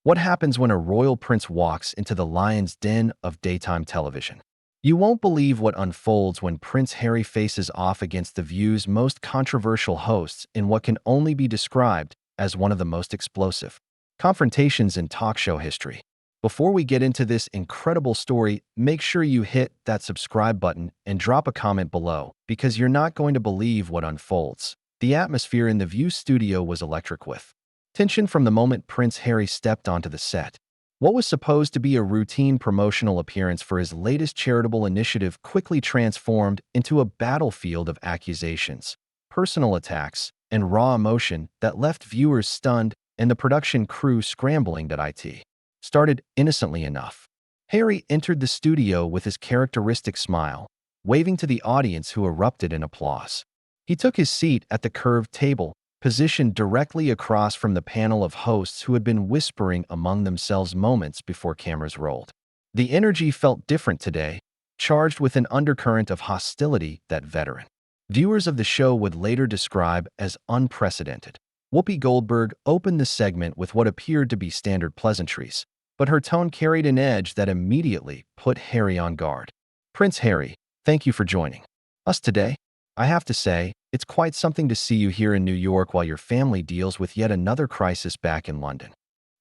What happens when a royal prince walks into the lion's den of daytime television? You won't believe what unfolds when Prince Harry faces off against the View's most controversial hosts in what can only be described as one of the most explosive confrontations in talk show history. Before we get into this incredible story, make sure you hit that subscribe button and drop a comment below because you're not going to believe what unfolds. The atmosphere in the View studio was electric with tension from the moment Prince Harry stepped onto the set. What was supposed to be a routine promotional appearance for his latest charitable initiative quickly transformed into a battlefield of accusations, personal attacks, and raw emotion that left viewers stunned and the production crew scrambling. It started innocently enough. Harry entered the studio with his characteristic smile, waving to the audience who erupted in applause. He took his seat at the curved table, positioned directly across from the panel of hosts who had been whispering among themselves moments before cameras rolled. The energy felt different today, charged with an undercurrent of hostility that veteran viewers of the show would later describe as unprecedented. Whoopi Goldberg opened the segment with what appeared to be standard pleasantries, but her tone carried an edge that immediately put Harry on guard. "Prince Harry, thank you for joining us today. I have to say, it's quite something to see you here in New York while your family deals with yet another crisis back in London."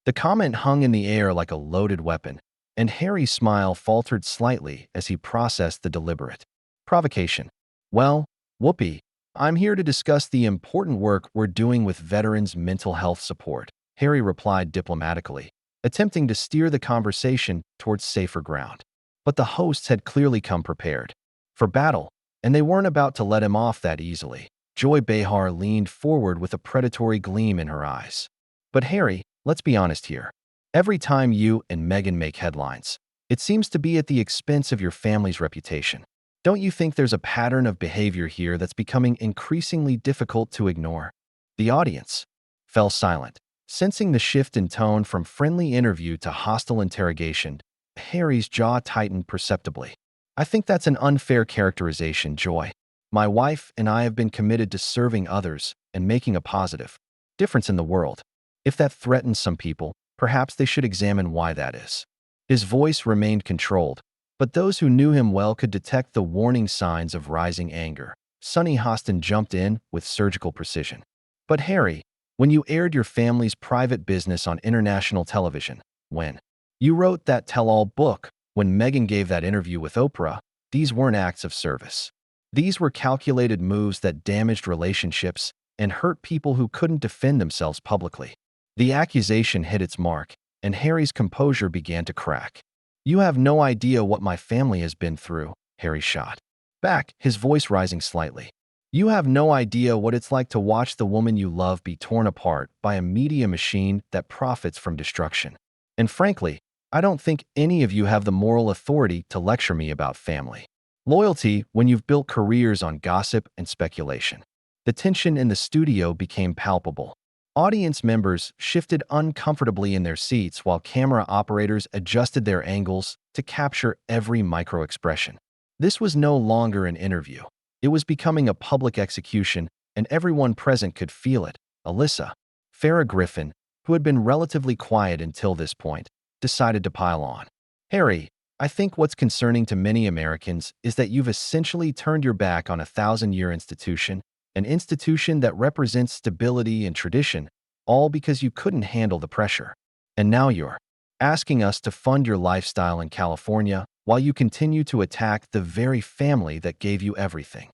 The comment hung in the air like a loaded weapon, and Harry's smile faltered slightly as he processed the deliberate provocation. "Well, Whoopi, I'm here to discuss the important work we're doing with veterans' mental health support," Harry replied diplomatically, attempting to steer the conversation towards safer ground. But the hosts had clearly come prepared for battle, and they weren't about to let him off that easily. Joy Behar leaned forward with a predatory gleam in her eyes. "But Harry, let's be honest here. Every time you and Meghan make headlines, it seems to be at the expense of your family's reputation. Don't you think there's a pattern of behavior here that's becoming increasingly difficult to ignore?" The audience fell silent, sensing the shift in tone from friendly interview to hostile interrogation. Harry's jaw tightened perceptibly. "I think that's an unfair characterization, Joy. My wife and I have been committed to serving others and making a positive difference in the world. If that threatens some people, perhaps they should examine why that is." His voice remained controlled, but those who knew him well could detect the warning signs of rising anger. Sunny Hostin jumped in with surgical precision. "But Harry, when you aired your family's private business on international television, when you wrote that tell-all book, when Meghan gave that interview with Oprah, these weren't acts of service. These were calculated moves that damaged relationships and hurt people who couldn't defend themselves publicly." The accusation hit its mark, and Harry's composure began to crack. "You have no idea what my family has been through," Harry shot back, his voice rising slightly. "You have no idea what it's like to watch the woman you love be torn apart by a media machine that profits from destruction. And frankly, I don't think any of you have the moral authority to lecture me about family loyalty when you've built careers on gossip and speculation." The tension in the studio became palpable. Audience members shifted uncomfortably in their seats while camera operators adjusted their angles to capture every micro-expression. This was no longer an interview. It was becoming a public execution, and everyone present could feel it. Alyssa, Farrah Griffin, who had been relatively quiet until this point, decided to pile on. "Harry, I think what's concerning to many Americans is that you've essentially turned your back on a 1,000-year institution, an institution that represents stability and tradition, all because you couldn't handle the pressure. And now you're asking us to fund your lifestyle in California while you continue to attack the very family that gave you everything."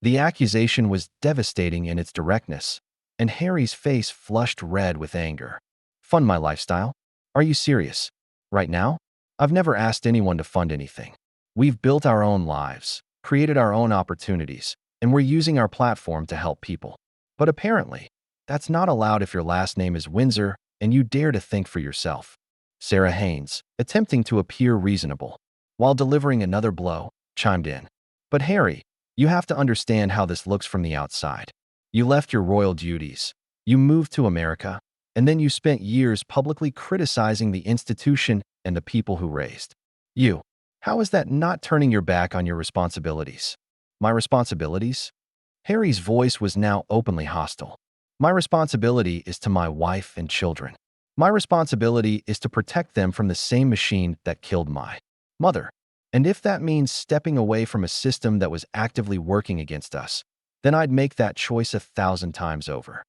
The accusation was devastating in its directness, and Harry's face flushed red with anger. "Fund my lifestyle? Are you serious? Right now? I've never asked anyone to fund anything. We've built our own lives, created our own opportunities, and we're using our platform to help people. But apparently, that's not allowed if your last name is Windsor and you dare to think for yourself." Sarah Haynes, attempting to appear reasonable, while delivering another blow, chimed in. "But Harry, you have to understand how this looks from the outside. You left your royal duties, you moved to America, and then you spent years publicly criticizing the institution and the people who raised you. How is that not turning your back on your responsibilities?" "My responsibilities?" Harry's voice was now openly hostile. "My responsibility is to my wife and children. My responsibility is to protect them from the same machine that killed my mother. And if that means stepping away from a system that was actively working against us, then I'd make that choice 1,000 times over.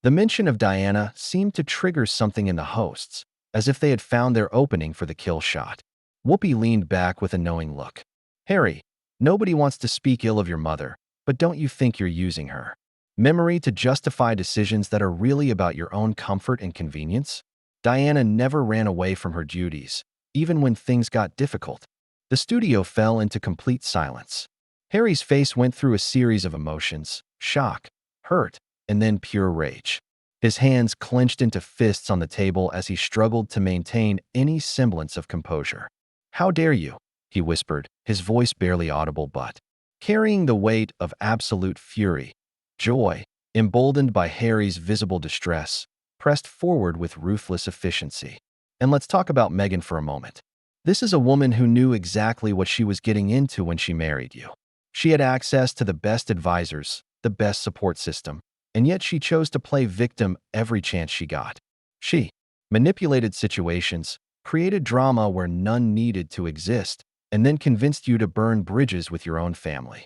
The mention of Diana seemed to trigger something in the hosts, as if they had found their opening for the kill shot. Whoopi leaned back with a knowing look. Harry, nobody wants to speak ill of your mother, but don't you think you're using her memory to justify decisions that are really about your own comfort and convenience? Diana never ran away from her duties, even when things got difficult. The studio fell into complete silence. Harry's face went through a series of emotions: shock, hurt, and then pure rage. His hands clenched into fists on the table as he struggled to maintain any semblance of composure. How dare you? He whispered, his voice barely audible but carrying the weight of absolute fury. Joy, emboldened by Harry's visible distress, pressed forward with ruthless efficiency. And let's talk about Megan for a moment. This is a woman who knew exactly what she was getting into when she married you. She had access to the best advisors, the best support system, and yet she chose to play victim every chance she got. She manipulated situations, created drama where none needed to exist, and then convinced you to burn bridges with your own family.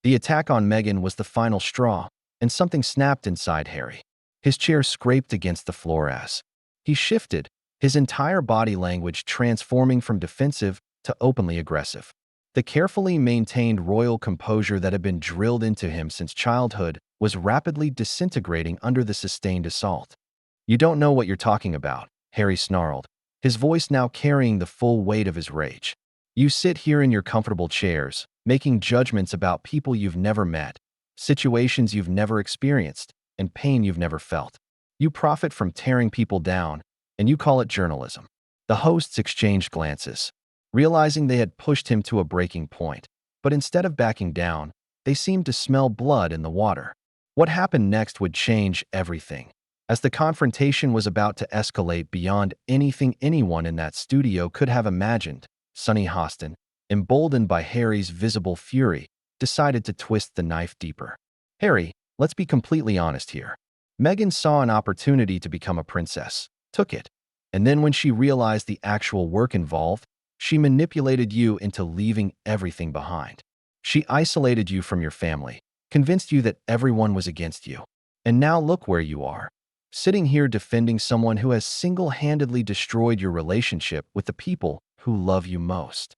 The attack on Megan was the final straw, and something snapped inside Harry. His chair scraped against the floor as he shifted, his entire body language transforming from defensive to openly aggressive. The carefully maintained royal composure that had been drilled into him since childhood was rapidly disintegrating under the sustained assault. You don't know what you're talking about, Harry snarled, his voice now carrying the full weight of his rage. You sit here in your comfortable chairs, making judgments about people you've never met, situations you've never experienced, and pain you've never felt. You profit from tearing people down, and you call it journalism. The hosts exchanged glances, realizing they had pushed him to a breaking point. But instead of backing down, they seemed to smell blood in the water. What happened next would change everything. As the confrontation was about to escalate beyond anything anyone in that studio could have imagined, Sonny Hostin, emboldened by Harry's visible fury, decided to twist the knife deeper. Harry, let's be completely honest here. Meghan saw an opportunity to become a princess, took it, and then when she realized the actual work involved, she manipulated you into leaving everything behind. She isolated you from your family, convinced you that everyone was against you. And now look where you are, sitting here defending someone who has single-handedly destroyed your relationship with the people who love you most.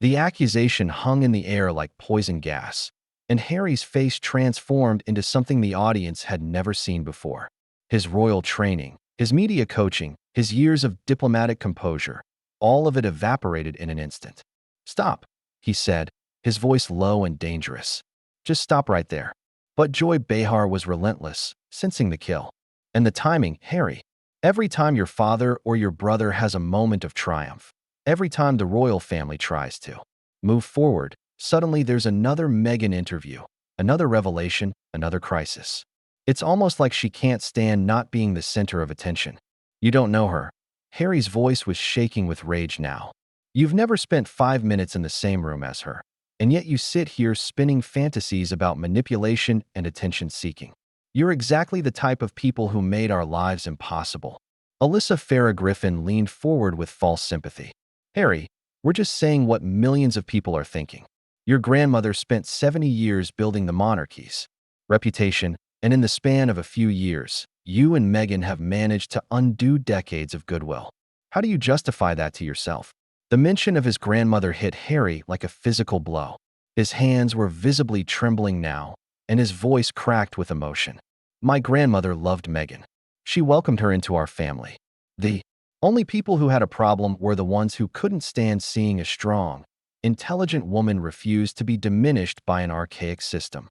The accusation hung in the air like poison gas, and Harry's face transformed into something the audience had never seen before. His royal training, his media coaching, his years of diplomatic composure, all of it evaporated in an instant. Stop, he said, his voice low and dangerous. Just stop right there. But Joy Behar was relentless, sensing the kill. And the timing, Harry. Every time your father or your brother has a moment of triumph, every time the royal family tries to move forward, suddenly there's another Meghan interview, another revelation, another crisis. It's almost like she can't stand not being the center of attention. You don't know her. Harry's voice was shaking with rage now. You've never spent 5 minutes in the same room as her, and yet you sit here spinning fantasies about manipulation and attention-seeking. You're exactly the type of people who made our lives impossible. Alyssa Farah Griffin leaned forward with false sympathy. Harry, we're just saying what millions of people are thinking. Your grandmother spent 70 years building the monarchy's reputation, and in the span of a few years, you and Meghan have managed to undo decades of goodwill. How do you justify that to yourself? The mention of his grandmother hit Harry like a physical blow. His hands were visibly trembling now, and his voice cracked with emotion. My grandmother loved Meghan. She welcomed her into our family. The only people who had a problem were the ones who couldn't stand seeing a strong, intelligent woman refuse to be diminished by an archaic system.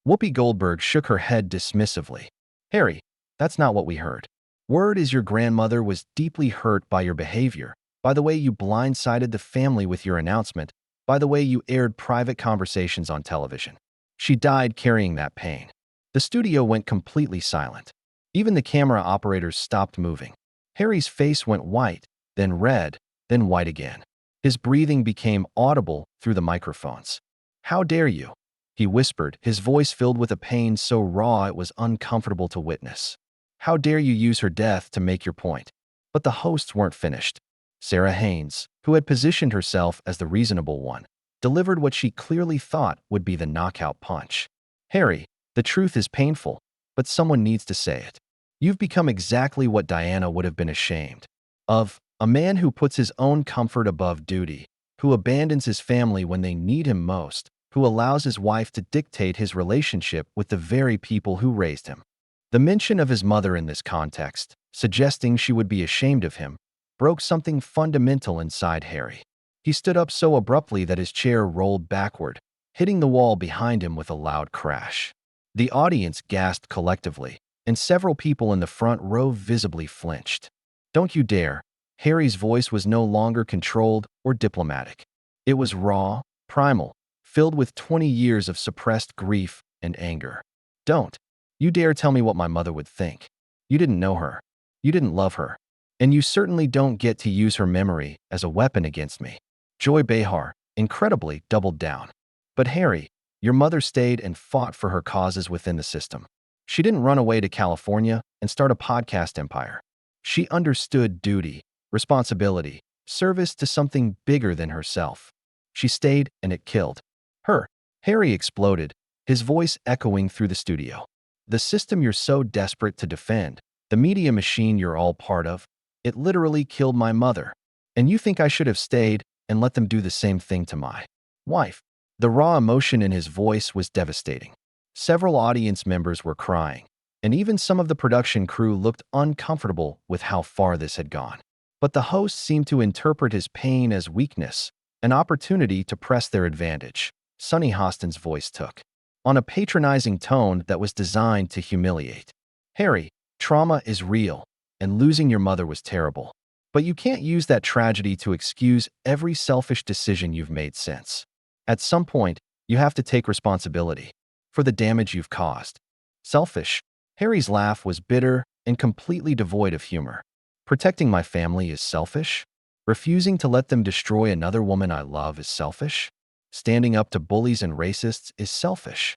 Whoopi Goldberg shook her head dismissively. Harry, that's not what we heard. Word is your grandmother was deeply hurt by your behavior, by the way you blindsided the family with your announcement, by the way you aired private conversations on television. She died carrying that pain. The studio went completely silent. Even the camera operators stopped moving. Harry's face went white, then red, then white again. His breathing became audible through the microphones. How dare you? He whispered, his voice filled with a pain so raw it was uncomfortable to witness. How dare you use her death to make your point? But the hosts weren't finished. Sarah Haynes, who had positioned herself as the reasonable one, delivered what she clearly thought would be the knockout punch. Harry, the truth is painful, but someone needs to say it. You've become exactly what Diana would have been ashamed of, a man who puts his own comfort above duty, who abandons his family when they need him most, who allows his wife to dictate his relationship with the very people who raised him. The mention of his mother in this context, suggesting she would be ashamed of him, broke something fundamental inside Harry. He stood up so abruptly that his chair rolled backward, hitting the wall behind him with a loud crash. The audience gasped collectively, and several people in the front row visibly flinched. "Don't you dare." Harry's voice was no longer controlled or diplomatic. It was raw, primal, filled with 20 years of suppressed grief and anger. "Don't you dare tell me what my mother would think. You didn't know her. You didn't love her. And you certainly don't get to use her memory as a weapon against me." Joy Behar, incredibly, doubled down. "But Harry, your mother stayed and fought for her causes within the system. She didn't run away to California and start a podcast empire. She understood duty, responsibility, service to something bigger than herself. She stayed and it killed her." Harry exploded, his voice echoing through the studio. "The system you're so desperate to defend, the media machine you're all part of, it literally killed my mother. And you think I should have stayed and let them do the same thing to my wife?" The raw emotion in his voice was devastating. Several audience members were crying, and even some of the production crew looked uncomfortable with how far this had gone. But the host seemed to interpret his pain as weakness, an opportunity to press their advantage. Sonny Hostin's voice took on a patronizing tone that was designed to humiliate. "Harry, trauma is real, and losing your mother was terrible. But you can't use that tragedy to excuse every selfish decision you've made since. At some point, you have to take responsibility for the damage you've caused." "Selfish?" Harry's laugh was bitter and completely devoid of humor. "Protecting my family is selfish? Refusing to let them destroy another woman I love is selfish? Standing up to bullies and racists is selfish?"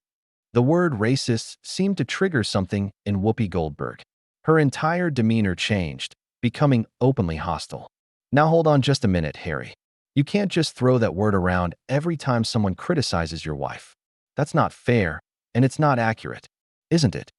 The word racists seemed to trigger something in Whoopi Goldberg. Her entire demeanor changed, becoming openly hostile. "Now hold on just a minute, Harry. You can't just throw that word around every time someone criticizes your wife. That's not fair, and it's not accurate, isn't it?"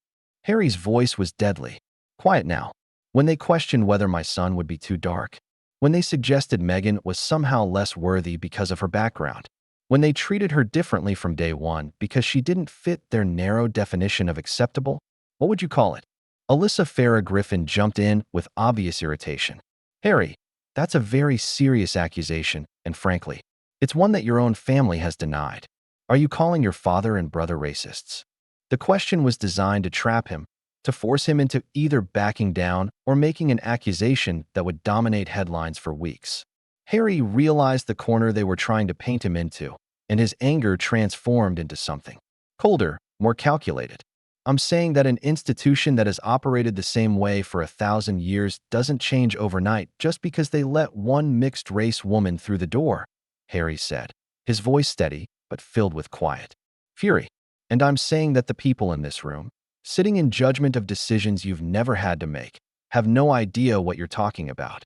Harry's voice was deadly. "Quiet now. When they questioned whether my son would be too dark, when they suggested Meghan was somehow less worthy because of her background, when they treated her differently from day one because she didn't fit their narrow definition of acceptable, what would you call it?" Alyssa Farah Griffin jumped in with obvious irritation. "Harry, that's a very serious accusation, and frankly, it's one that your own family has denied. Are you calling your father and brother racists?" The question was designed to trap him, to force him into either backing down or making an accusation that would dominate headlines for weeks. Harry realized the corner they were trying to paint him into, and his anger transformed into something colder, more calculated. "I'm saying that an institution that has operated the same way for 1,000 years doesn't change overnight just because they let one mixed-race woman through the door," Harry said, his voice steady but filled with quiet fury. "And I'm saying that the people in this room, sitting in judgment of decisions you've never had to make, have no idea what you're talking about."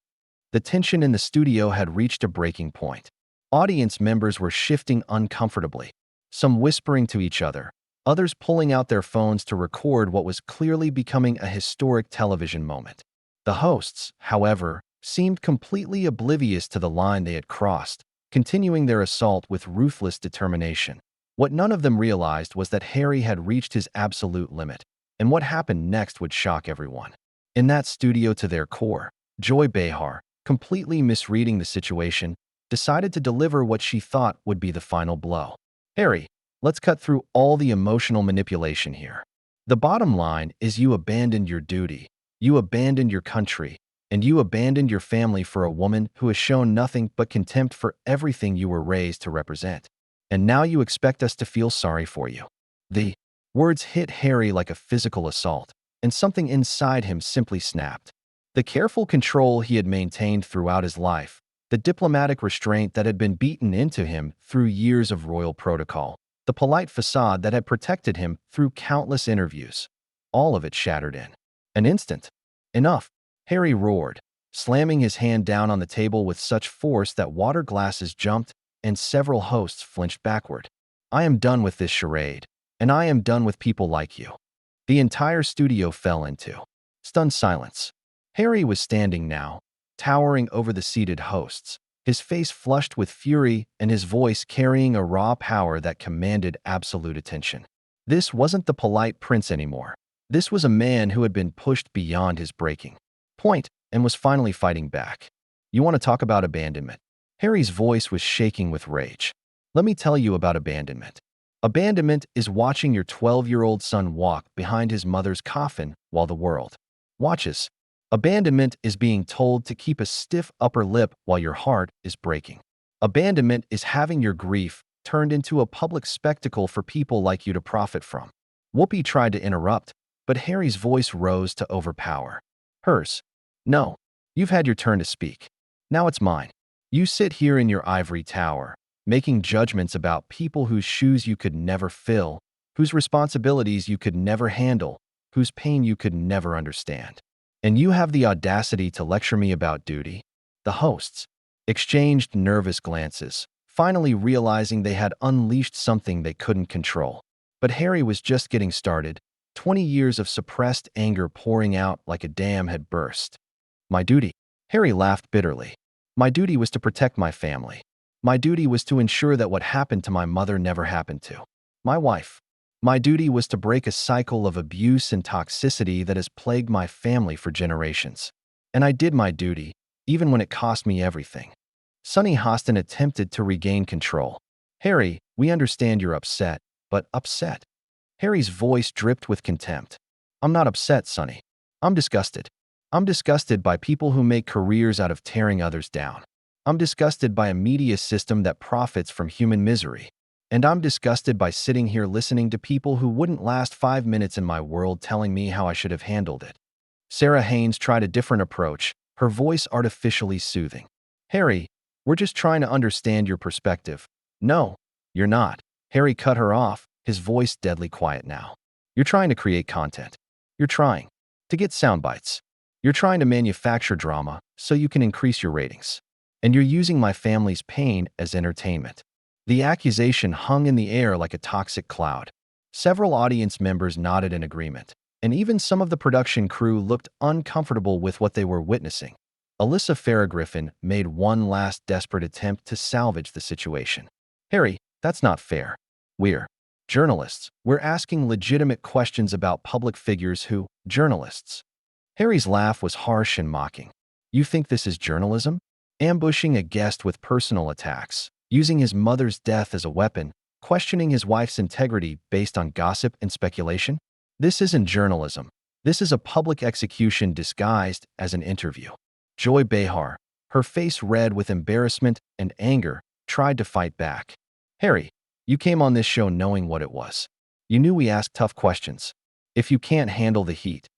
The tension in the studio had reached a breaking point. Audience members were shifting uncomfortably, some whispering to each other, others pulling out their phones to record what was clearly becoming a historic television moment. The hosts, however, seemed completely oblivious to the line they had crossed, continuing their assault with ruthless determination. What none of them realized was that Harry had reached his absolute limit, and what happened next would shock everyone. In that studio to their core, Joy Behar, completely misreading the situation, decided to deliver what she thought would be the final blow. "Harry, let's cut through all the emotional manipulation here. The bottom line is you abandoned your duty, you abandoned your country, and you abandoned your family for a woman who has shown nothing but contempt for everything you were raised to represent. And now you expect us to feel sorry for you." The words hit Harry like a physical assault, and something inside him simply snapped. The careful control he had maintained throughout his life, the diplomatic restraint that had been beaten into him through years of royal protocol, the polite facade that had protected him through countless interviews, all of it shattered in an instant. "Enough!" Harry roared, slamming his hand down on the table with such force that water glasses jumped and several hosts flinched backward. I am done with this charade, and I am done with people like you. The entire studio fell into stunned silence. Harry was standing now, towering over the seated hosts, his face flushed with fury and his voice carrying a raw power that commanded absolute attention. This wasn't the polite prince anymore. This was a man who had been pushed beyond his breaking point and was finally fighting back. You want to talk about abandonment? Harry's voice was shaking with rage. Let me tell you about abandonment. Abandonment is watching your 12-year-old son walk behind his mother's coffin while the world watches. Abandonment is being told to keep a stiff upper lip while your heart is breaking. Abandonment is having your grief turned into a public spectacle for people like you to profit from. Whoopi tried to interrupt, but Harry's voice rose to overpower hers. No, you've had your turn to speak. Now it's mine. You sit here in your ivory tower, making judgments about people whose shoes you could never fill, whose responsibilities you could never handle, whose pain you could never understand. And you have the audacity to lecture me about duty? The hosts exchanged nervous glances, finally realizing they had unleashed something they couldn't control. But Harry was just getting started, 20 years of suppressed anger pouring out like a dam had burst. My duty? Harry laughed bitterly. My duty was to protect my family. My duty was to ensure that what happened to my mother never happened to my wife. My duty was to break a cycle of abuse and toxicity that has plagued my family for generations. And I did my duty, even when it cost me everything. Sonny Hostin attempted to regain control. Harry, we understand you're upset, but upset? Harry's voice dripped with contempt. I'm not upset, Sonny. I'm disgusted. I'm disgusted by people who make careers out of tearing others down. I'm disgusted by a media system that profits from human misery. And I'm disgusted by sitting here listening to people who wouldn't last 5 minutes in my world telling me how I should have handled it. Sarah Haynes tried a different approach, her voice artificially soothing. Harry, we're just trying to understand your perspective. No, you're not. Harry cut her off, his voice deadly quiet now. You're trying to create content. You're trying to get sound bites. You're trying to manufacture drama so you can increase your ratings. And you're using my family's pain as entertainment. The accusation hung in the air like a toxic cloud. Several audience members nodded in agreement, and even some of the production crew looked uncomfortable with what they were witnessing. Alyssa Farrah-Griffin made one last desperate attempt to salvage the situation. Harry, that's not fair. We're journalists. We're asking legitimate questions about public figures who, journalists. Harry's laugh was harsh and mocking. You think this is journalism? Ambushing a guest with personal attacks, using his mother's death as a weapon, questioning his wife's integrity based on gossip and speculation? This isn't journalism. This is a public execution disguised as an interview. Joy Behar, her face red with embarrassment and anger, tried to fight back. Harry, you came on this show knowing what it was. You knew we asked tough questions. If you can't handle the heat?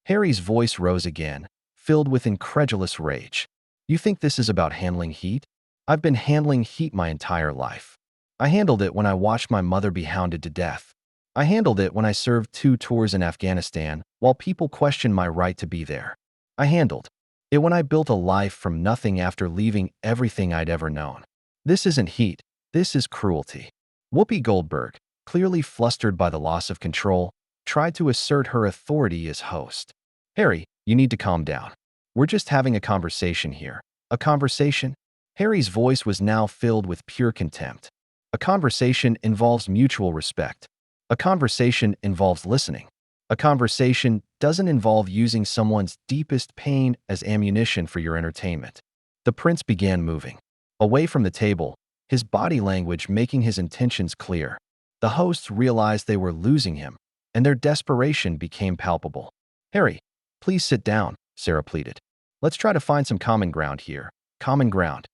Harry's voice rose again, filled with incredulous rage. You think this is about handling heat? I've been handling heat my entire life. I handled it when I watched my mother be hounded to death. I handled it when I served 2 tours in Afghanistan while people questioned my right to be there. I handled it when I built a life from nothing after leaving everything I'd ever known. This isn't heat. This is cruelty. Whoopi Goldberg, clearly flustered by the loss of control, tried to assert her authority as host. Harry, you need to calm down. We're just having a conversation here. A conversation? Harry's voice was now filled with pure contempt. A conversation involves mutual respect. A conversation involves listening. A conversation doesn't involve using someone's deepest pain as ammunition for your entertainment. The prince began moving away from the table, his body language making his intentions clear. The hosts realized they were losing him, and their desperation became palpable. Harry, please sit down, Sarah pleaded. Let's try to find some common ground here. Common ground.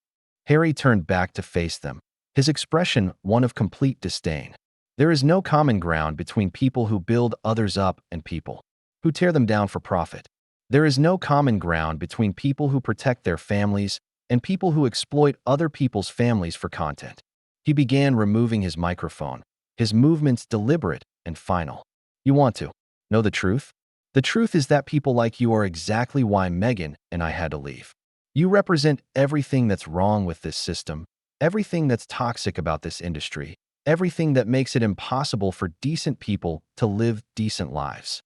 Harry turned back to face them, his expression one of complete disdain. There is no common ground between people who build others up and people who tear them down for profit. There is no common ground between people who protect their families and people who exploit other people's families for content. He began removing his microphone, his movements deliberate and final. You want to know the truth? The truth is that people like you are exactly why Meghan and I had to leave. You represent everything that's wrong with this system, everything that's toxic about this industry, everything that makes it impossible for decent people to live decent lives.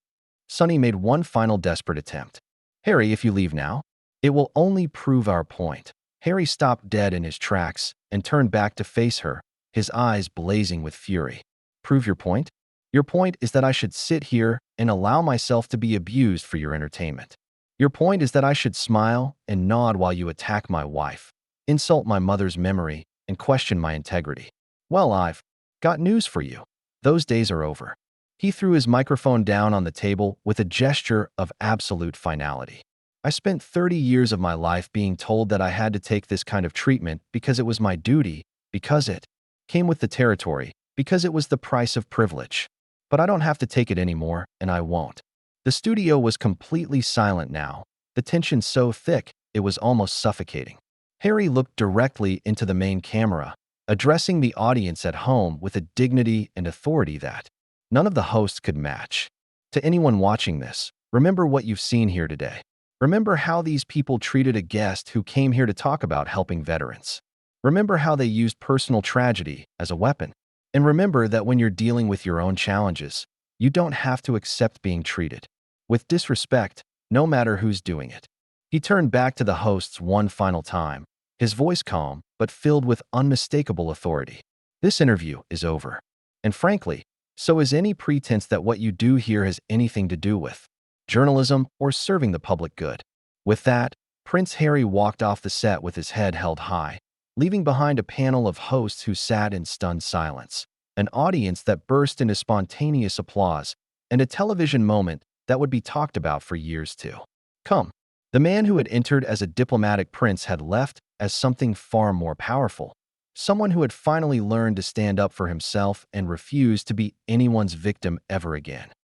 Sonny made one final desperate attempt. Harry, if you leave now, it will only prove our point. Harry stopped dead in his tracks and turned back to face her, his eyes blazing with fury. Prove your point? Your point is that I should sit here and allow myself to be abused for your entertainment. Your point is that I should smile and nod while you attack my wife, insult my mother's memory, and question my integrity. Well, I've got news for you. Those days are over. He threw his microphone down on the table with a gesture of absolute finality. I spent 30 years of my life being told that I had to take this kind of treatment because it was my duty, because it came with the territory, because it was the price of privilege. But I don't have to take it anymore, and I won't. The studio was completely silent now, the tension so thick it was almost suffocating. Harry looked directly into the main camera, addressing the audience at home with a dignity and authority that none of the hosts could match. To anyone watching this, remember what you've seen here today. Remember how these people treated a guest who came here to talk about helping veterans. Remember how they used personal tragedy as a weapon. And remember that when you're dealing with your own challenges, you don't have to accept being treated with disrespect, no matter who's doing it. He turned back to the hosts one final time, his voice calm but filled with unmistakable authority. This interview is over. And frankly, so is any pretense that what you do here has anything to do with journalism or serving the public good. With that, Prince Harry walked off the set with his head held high, leaving behind a panel of hosts who sat in stunned silence, an audience that burst into spontaneous applause, and a television moment that would be talked about for years to come. The man who had entered as a diplomatic prince had left as something far more powerful, someone who had finally learned to stand up for himself and refuse to be anyone's victim ever again.